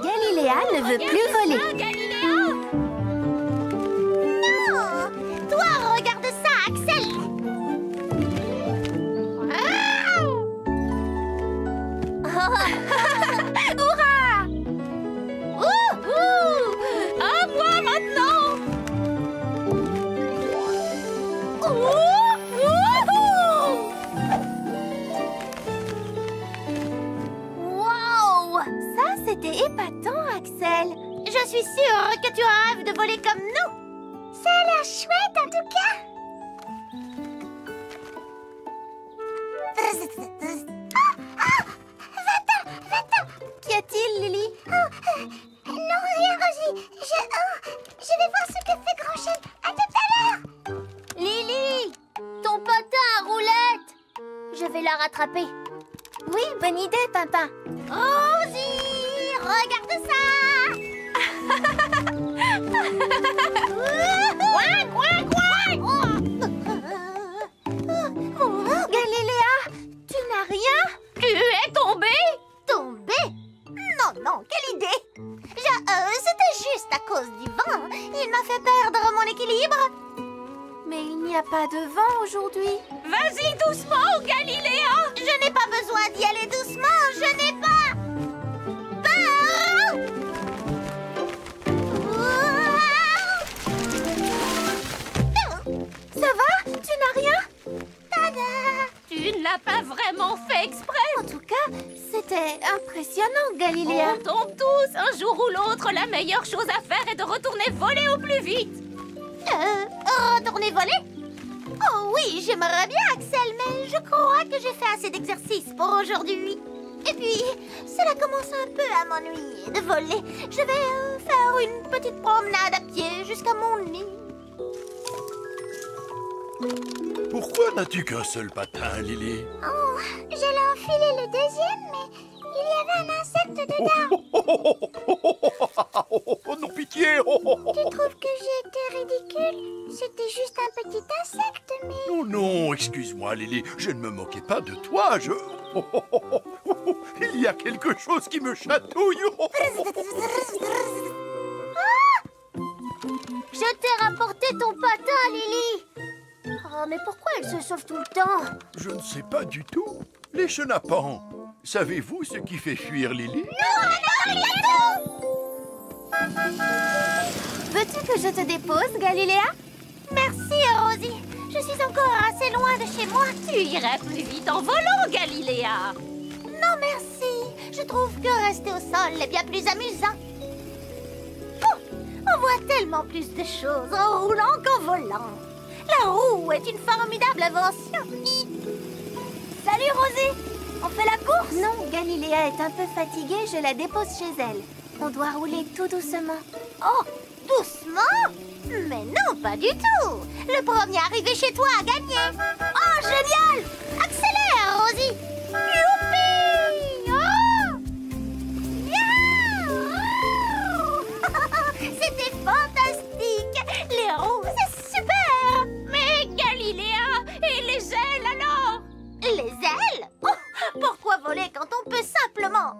Galiléa ne veut plus voler. Non! Toi, regarde ça, Axel! Hurrah! Wouhou! À moi maintenant! Wow! Ça, c'était épatant, Axel. Je suis sûre que tu rêves de voler comme nous. Ça a l'air chouette en tout cas. Va-t'en! Qu'y a-t-il, Lily? Non, rien, Rosie. Je vais voir ce que fait Granchel. À tout à l'heure. Lily! Ton patin à roulettes! Je vais la rattraper. Oui, bonne idée, Pimpin. Rosie, regarde ça. Galiléa, tu n'as rien? Tu es tombée? Tombée? Non, quelle idée! C'était juste à cause du vent. Il m'a fait perdre mon équilibre. Mais il n'y a pas de vent aujourd'hui. Vas-y doucement, Galiléa! Je n'ai pas besoin d'y aller doucement, je n'ai pas peur! Ça va? Tu n'as rien? Tada! Tu ne l'as pas vraiment fait exprès! En tout cas, c'était impressionnant, Galiléa. On tombe tous! Un jour ou l'autre, la meilleure chose à faire est de retourner voler au plus vite! Retourner voler? Oh oui, j'aimerais bien, Axel, mais je crois que j'ai fait assez d'exercice pour aujourd'hui. Et puis, cela commence un peu à m'ennuyer de voler. Je vais faire une petite promenade à pied jusqu'à mon nid. Pourquoi n'as-tu qu'un seul patin, Lily? Oh, j'allais enfiler le deuxième, mais il y avait un insecte dedans. Oh, non, pitié! Tu trouves que j'ai été ridicule? C'était juste un petit insecte, mais... Non, excuse-moi, Lily, je ne me moquais pas de toi, il y a quelque chose qui me chatouille. Je t'ai rapporté ton patin, Lily. Oh, mais pourquoi elle se sauve tout le temps? Je ne sais pas du tout. Les chenapans, savez-vous ce qui fait fuir Lily? Veux-tu que je te dépose, Galiléa? Merci, Rosie. Je suis encore assez loin de chez moi. Tu irais plus vite en volant, Galiléa. Non, merci. Je trouve que rester au sol est bien plus amusant. Oh, on voit tellement plus de choses en roulant qu'en volant. La roue est une formidable invention. Salut, Rosie. On fait la course? Non, Galiléa est un peu fatiguée. Je la dépose chez elle. On doit rouler tout doucement. Oh, doucement? Mais non, pas du tout. Le premier arrivé chez toi a gagné. Oh, génial! Accélère, Rosie. Youpi! Oh! Yeah! C'était fantastique. Les roues, c'est super. Mais Galiléa, et les ailes alors? Les ailes? Oh, pourquoi voler quand on peut simplement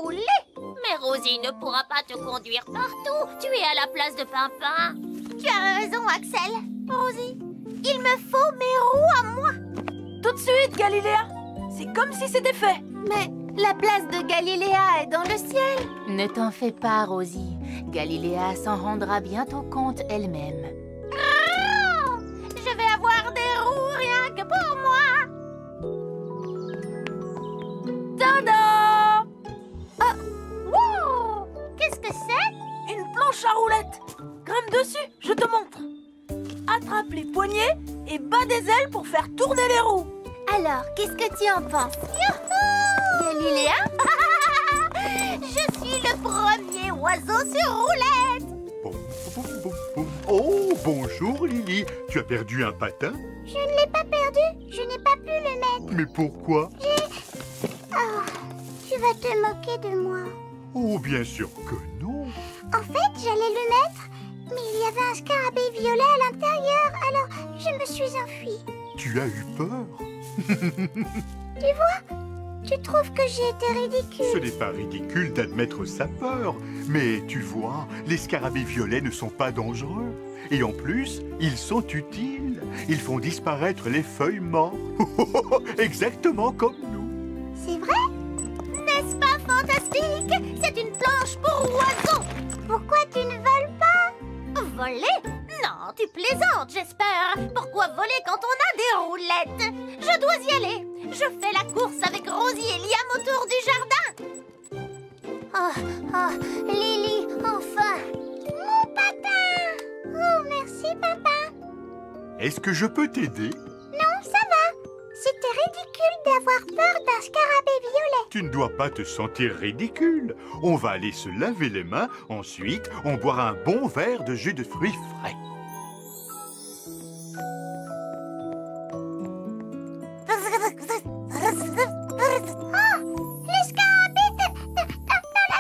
rouler? Mais Rosie ne pourra pas te conduire partout. Tu es à la place de Pimpin. Tu as raison, Axel. Rosie, il me faut mes roues à moi. Tout de suite, Galiléa. C'est comme si c'était fait. Mais la place de Galiléa est dans le ciel. Ne t'en fais pas, Rosie. Galiléa s'en rendra bientôt compte elle-même. Ah! Je vais avoir des roues rien que pour moi. Tada! Wow! Qu'est-ce que c'est? Une planche à roulettes. Grimpe dessus, je te montre. Attrape les poignets et bats des ailes pour faire tourner les roues. Alors, qu'est-ce que tu en penses? Youhou! Galiléa? Je suis le premier oiseau sur roulette. Oh, bonjour, Lily. Tu as perdu un patin? Je ne l'ai pas perdu. Je n'ai pas pu le mettre. Mais pourquoi? Oh, tu vas te moquer de moi. Oh, bien sûr que non. En fait, j'allais le mettre, mais il y avait un scarabée violet à l'intérieur, alors je me suis enfuie. Tu as eu peur? Tu vois, Tu trouves que j'ai été ridicule? Ce n'est pas ridicule d'admettre sa peur, mais tu vois, les scarabées violets ne sont pas dangereux. Et en plus, ils sont utiles. Ils font disparaître les feuilles mortes. Exactement comme nous. C'est vrai? N'est-ce pas fantastique? C'est une planche pour oiseaux. Pourquoi tu ne voles pas? Voler? Non, tu plaisantes, j'espère. Pourquoi voler quand on a des roulettes? Je dois y aller. Je fais la course avec Rosie et Liam autour du jardin. Oh, Lily, enfin. Mon patin. Oh, merci, papa. Est-ce que je peux t'aider? Non, ça va. C'était ridicule d'avoir peur d'un scarabée violet. Tu ne dois pas te sentir ridicule. On va aller se laver les mains. Ensuite, on boira un bon verre de jus de fruits frais. Les scarabées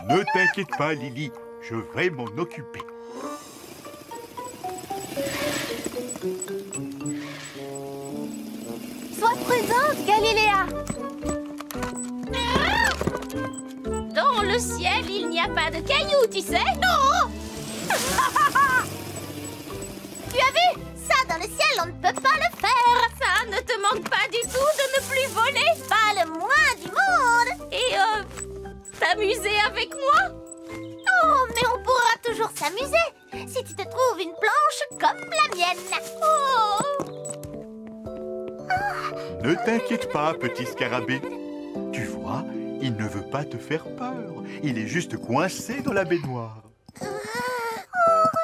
Ne t'inquiète pas, Lily. Je vais m'en occuper. Sois prudente, Galiléa. Dans le ciel, il n'y a pas de cailloux, tu sais? Non. Tu as vu? Ça, dans le ciel, on ne peut pas le faire. Ça ne te manque pas du tout de ne plus voler? Pas le moins du monde. Et t'amuser avec moi? Oh, mais on pourra toujours s'amuser si tu te trouves une planche comme la mienne. Oh. Ne t'inquiète pas, petit scarabée. Tu vois, il ne veut pas te faire peur. Il est juste coincé dans la baignoire. Oh,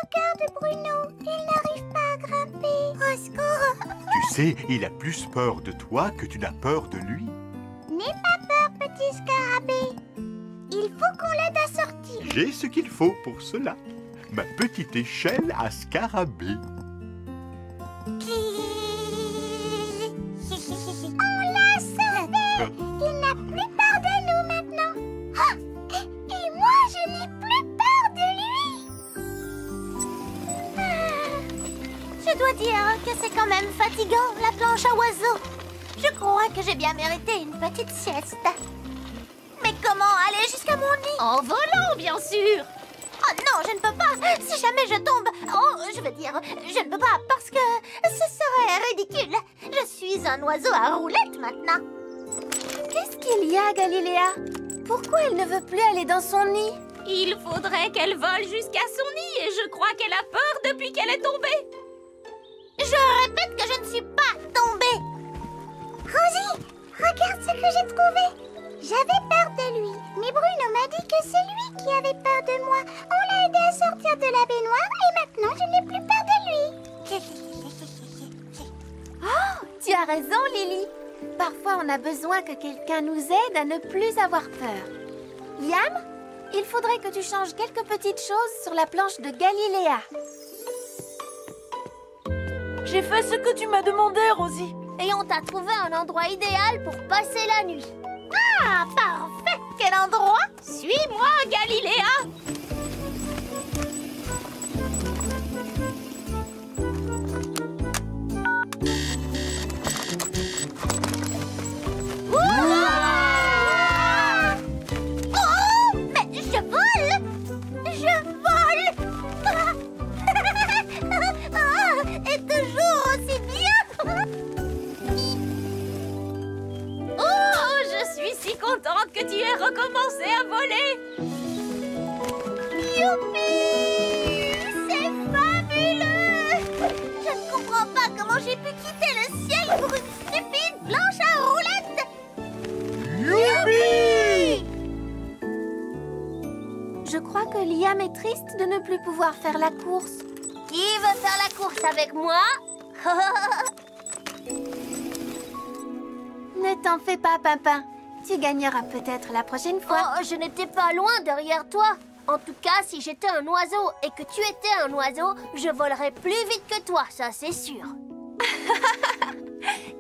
regarde Bruno. Il n'arrive pas à grimper. Au secours. Tu sais, il a plus peur de toi que tu n'as peur de lui. N'aie pas peur, petit scarabée. Il faut qu'on l'aide à sortir. J'ai ce qu'il faut pour cela. Ma petite échelle à scarabée. On l'a sauvé. Il n'a plus peur de nous maintenant. Ah, et moi, je n'ai plus peur de lui. Je dois dire que c'est quand même fatigant, la planche à oiseaux. Je crois que j'ai bien mérité une petite sieste. Mais comment aller jusqu'à mon nid? En volant, bien sûr. Oh non, je ne peux pas. Si jamais je tombe... Oh, je veux dire, je ne peux pas parce que ce serait ridicule. Je suis un oiseau à roulettes maintenant. Qu'est-ce qu'il y a, Galiléa? Pourquoi elle ne veut plus aller dans son nid? Il faudrait qu'elle vole jusqu'à son nid et je crois qu'elle a peur depuis qu'elle est tombée. Je répète que je ne suis pas tombée. Rosie, regarde ce que j'ai trouvé. J'avais peur de lui, mais Bruno m'a dit que c'est lui qui avait peur de moi. On l'a aidé à sortir de la baignoire et maintenant je n'ai plus peur de lui. Oh, tu as raison, Lily. Parfois, on a besoin que quelqu'un nous aide à ne plus avoir peur. Liam, il faudrait que tu changes quelques petites choses sur la planche de Galiléa. J'ai fait ce que tu m'as demandé, Rosie. Et on t'a trouvé un endroit idéal pour passer la nuit. Ah, parfait! Quel endroit? Suis-moi, Galiléa! Ouah! Oh! Mais je vole! Je vole! Et toujours aussi bien! Oh, je suis si contente que tu aies recommencé à voler! Youpi! C'est fabuleux! Je ne comprends pas comment j'ai pu quitter le ciel pour une stupide planche à roulettes! Youpi! Je crois que Liam est triste de ne plus pouvoir faire la course. Qui veut faire la course avec moi? Ne t'en fais pas, Pimpin. Tu gagneras peut-être la prochaine fois. Oh, je n'étais pas loin derrière toi. En tout cas, si j'étais un oiseau et que tu étais un oiseau, je volerais plus vite que toi, ça c'est sûr.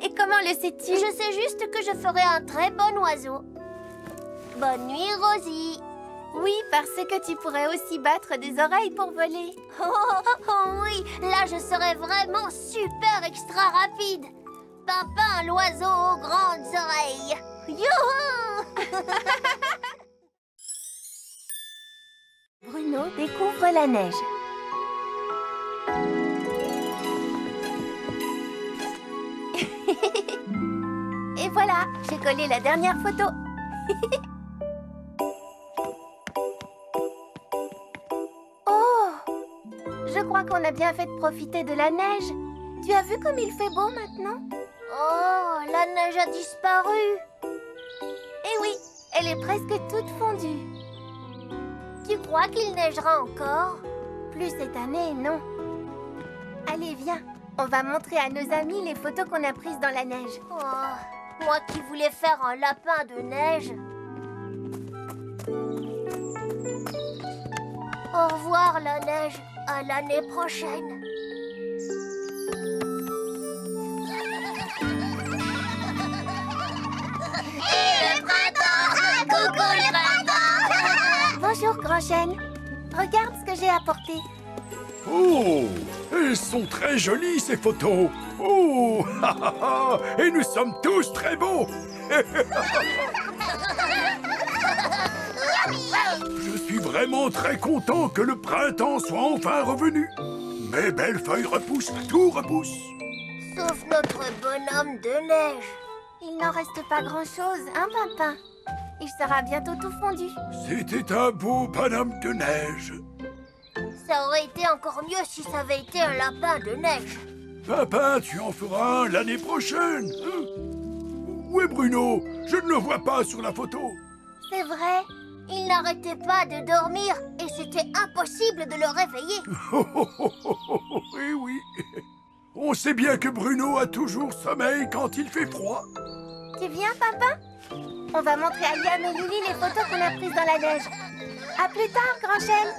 Et comment le sais-tu? Je sais juste que je ferai un très bon oiseau. Bonne nuit, Rosie. Oui, parce que tu pourrais aussi battre des oreilles pour voler. Oh oui, là je serais vraiment super extra rapide. Pimpin, l'oiseau aux grandes oreilles. Youhou! de la neige. Et voilà, j'ai collé la dernière photo. Oh, je crois qu'on a bien fait de profiter de la neige. Tu as vu comme il fait beau maintenant? Oh, la neige a disparu. Eh oui, elle est presque toute fondue. Tu crois qu'il neigera encore? Plus cette année, non. Allez, viens. On va montrer à nos amis les photos qu'on a prises dans la neige. Oh, moi qui voulais faire un lapin de neige. Au revoir la neige, à l'année prochaine. Et le printemps! Coucou le printemps! Bonjour, Grand Chêne. Regarde ce que j'ai apporté. Oh, elles sont très jolies ces photos. Oh, et nous sommes tous très beaux. Je suis vraiment très content que le printemps soit enfin revenu. Mes belles feuilles repoussent, tout repousse. Sauf notre bonhomme de neige. Il n'en reste pas grand-chose, hein, Pimpin? Il sera bientôt tout fondu. C'était un beau bonhomme de neige. Ça aurait été encore mieux si ça avait été un lapin de neige. Papa, tu en feras un l'année prochaine. Où est Bruno? Je ne le vois pas sur la photo. C'est vrai. Il n'arrêtait pas de dormir et c'était impossible de le réveiller. Oui, oui. On sait bien que Bruno a toujours sommeil quand il fait froid. Tu viens, Pimpin? On va montrer à Liam et Lily les photos qu'on a prises dans la neige. À plus tard, Grand Chêne.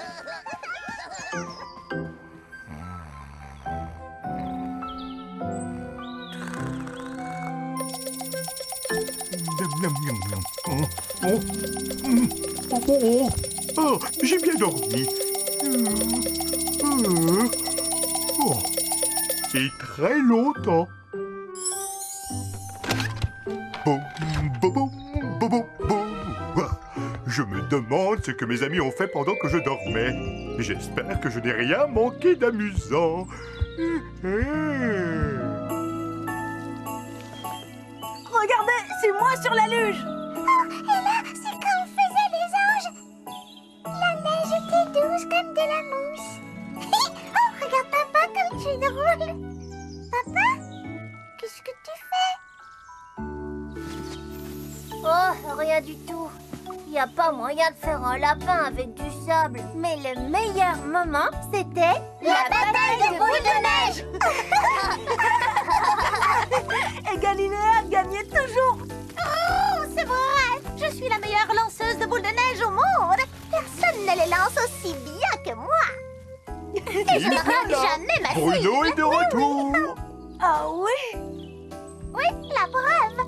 Oh, j'ai bien dormi. Oh, et très longtemps. Boum, boum, boum, boum, boum. Je me demande ce que mes amis ont fait pendant que je dormais. J'espère que je n'ai rien manqué d'amusant. Regardez, c'est moi sur la luge. Et là, c'est comme faisaient les anges. La neige était douce comme de la mousse. Oh, regarde papa comme tu es drôle. Papa, qu'est-ce que tu fais? Oh, rien du tout. Il n'y a pas moyen de faire un lapin avec du sable. Mais le meilleur moment, c'était La bataille de boules de neige. Et Galiléa gagnait toujours. Oh, c'est vrai. Je suis la meilleure lanceuse de boules de neige au monde. Personne ne les lance aussi bien que moi. Et je ne rate jamais ma fille. Bruno est de retour. Ah oui. Oui, la preuve.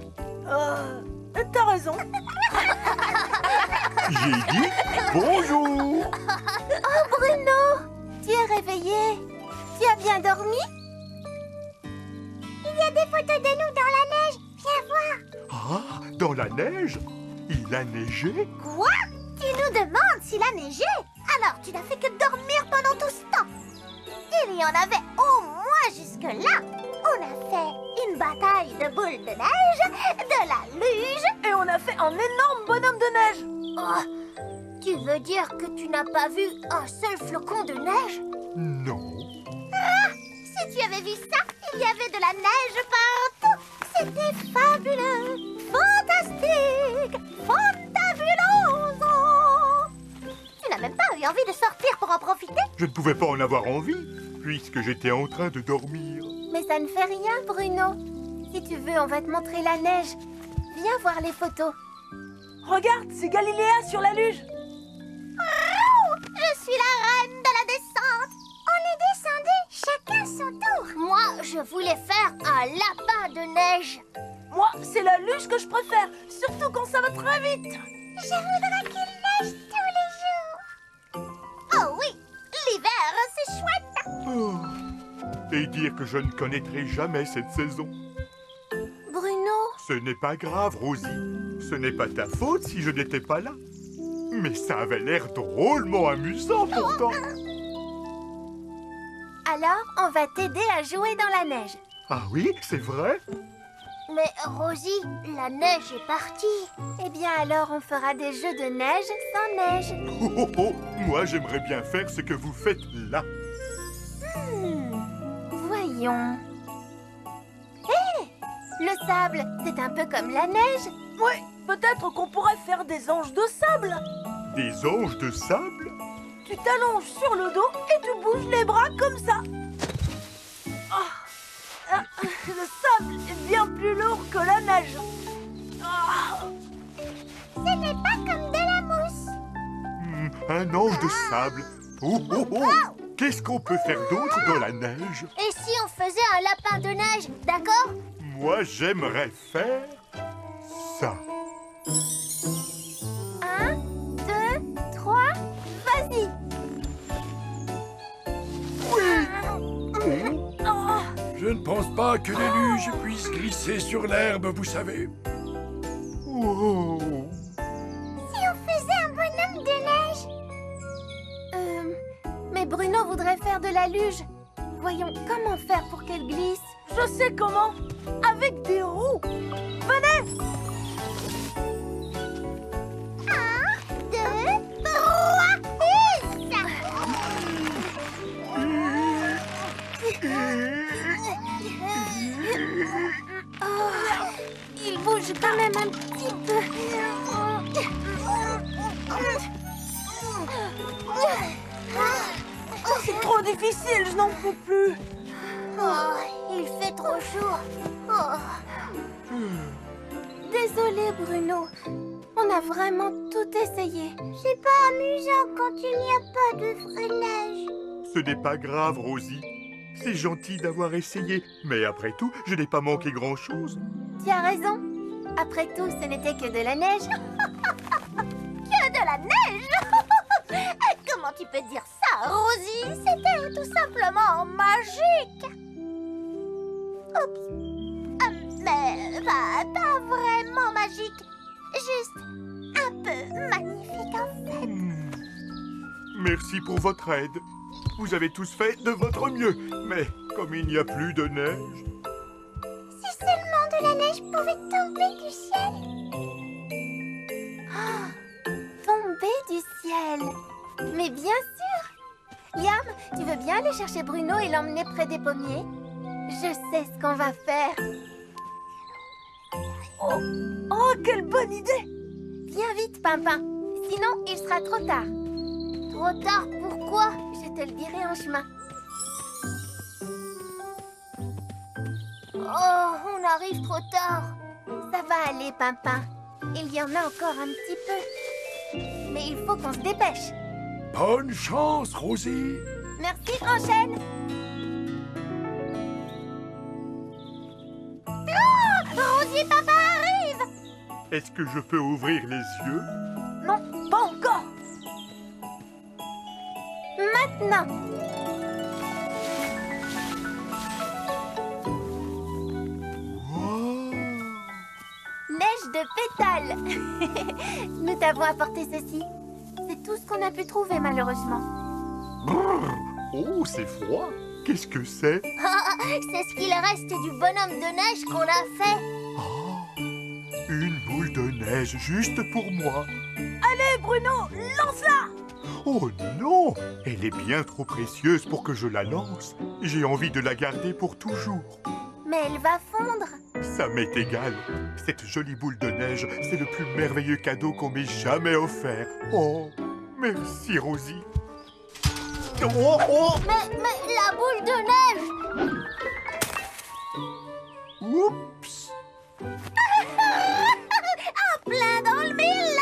T'as raison. J'ai dit bonjour. Oh, Bruno! Tu es réveillé? Tu as bien dormi? Il y a des photos de nous dans la neige. Viens voir. Ah, dans la neige? Il a neigé? Quoi? Tu nous demandes s'il a neigé? Alors, tu n'as fait que dormir pendant tout ce temps. Il y en avait au moins jusque-là. On a fait une bataille de boules de neige, de la luge. Et on a fait un énorme bonhomme de neige. Oh, tu veux dire que tu n'as pas vu un seul flocon de neige? Non. Si tu avais vu ça, il y avait de la neige partout. C'était fabuleux, fantastique, fantabuloso. Tu n'as même pas eu envie de sortir pour en profiter? Je ne pouvais pas en avoir envie, puisque j'étais en train de dormir. Mais ça ne fait rien, Bruno. Si tu veux, on va te montrer la neige. Viens voir les photos. Regarde, c'est Galiléa sur la luge. Je suis la reine de la descente. On est descendu chacun son tour. Moi, je voulais faire un lapin de neige. Moi, c'est la luge que je préfère, surtout quand ça va très vite. Je voudrais qu'il neige tous les jours. Oh oui, l'hiver, c'est chouette. Oh. Et dire que je ne connaîtrai jamais cette saison. Bruno, Ce n'est pas grave, Rosie. Ce n'est pas ta faute si je n'étais pas là. Mais ça avait l'air drôlement amusant pourtant. Alors, on va t'aider à jouer dans la neige. Ah oui, c'est vrai? Mais Rosie, la neige est partie. Eh bien alors, on fera des jeux de neige sans neige. Oh, oh, oh. Moi, j'aimerais bien faire ce que vous faites là. Voyons. Hé! Le sable, c'est un peu comme la neige. Oui, peut-être qu'on pourrait faire des anges de sable. Des anges de sable? Tu t'allonges sur le dos et tu bouges les bras comme ça. Le sable est bien plus lourd que la neige. Ce n'est pas comme de la mousse. Un ange de sable. Oh, oh, oh. Qu'est-ce qu'on peut faire d'autre dans la neige? Et si on faisait un lapin de neige, d'accord? Moi, j'aimerais faire ça. 1, 2, 3, vas-y. Je ne pense pas que les luges puissent glisser sur l'herbe, vous savez. Oh. Si on faisait un bonhomme de neige? Mais Bruno voudrait faire de la luge. Voyons, comment faire pour qu'elle glisse? Je sais comment. Avec des roues. Venez. 1, 2, 3, et ça. Il bouge quand même un petit peu. C'est trop difficile, je n'en peux plus. Oh, il fait trop chaud. Oh. Désolé, Bruno. On a vraiment tout essayé. C'est pas amusant quand il n'y a pas de vraie neige. Ce n'est pas grave, Rosie. C'est gentil d'avoir essayé. Mais après tout, je n'ai pas manqué grand-chose. Tu as raison. Après tout, ce n'était que de la neige. Que de la neige. Comment tu peux dire ça, Rosie? C'était tout simplement magique. Oups. Mais pas vraiment magique. Juste un peu magnifique en fait. Merci pour votre aide. Vous avez tous fait de votre mieux. Mais comme il n'y a plus de neige... Si seulement de la neige pouvait tomber du ciel. Tomber du ciel. Mais bien sûr. Liam, tu veux bien aller chercher Bruno et l'emmener près des pommiers? Je sais ce qu'on va faire. Oh, quelle bonne idée. Viens vite, Pimpin. Sinon, il sera trop tard. Trop tard, pourquoi? Je te le dirai en chemin. Oh, on arrive trop tard. Ça va aller, Pimpin. Il y en a encore un petit peu. Mais il faut qu'on se dépêche. Bonne chance, Rosie. Merci, Grand-Chêne. Rosie et papa arrivent. Est-ce que je peux ouvrir les yeux? Non, pas encore. Maintenant. Oh. Neige de pétales. Nous t'avons apporté ceci. C'est tout ce qu'on a pu trouver, malheureusement. Brrr. Oh, c'est froid. Qu'est-ce que c'est? C'est ce qu'il reste du bonhomme de neige qu'on a fait. Oh, une boule de neige juste pour moi. Allez, Bruno, lance-la. Oh non! Elle est bien trop précieuse pour que je la lance. J'ai envie de la garder pour toujours. Mais elle va fondre. Ça m'est égal. Cette jolie boule de neige, c'est le plus merveilleux cadeau qu'on m'ait jamais offert. Oh, merci Rosie. Oh, oh! Mais la boule de neige. Oups! En plein dans le mille.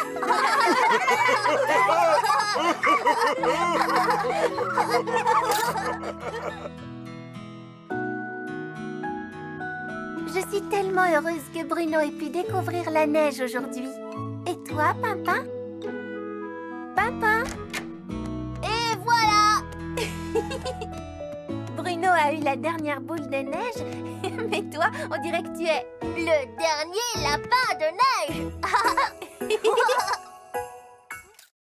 Je suis tellement heureuse que Bruno ait pu découvrir la neige aujourd'hui. Et toi, Pimpin? Pimpin? Et voilà. Bruno a eu la dernière boule de neige. Mais toi, on dirait que tu es... Le dernier lapin de neige.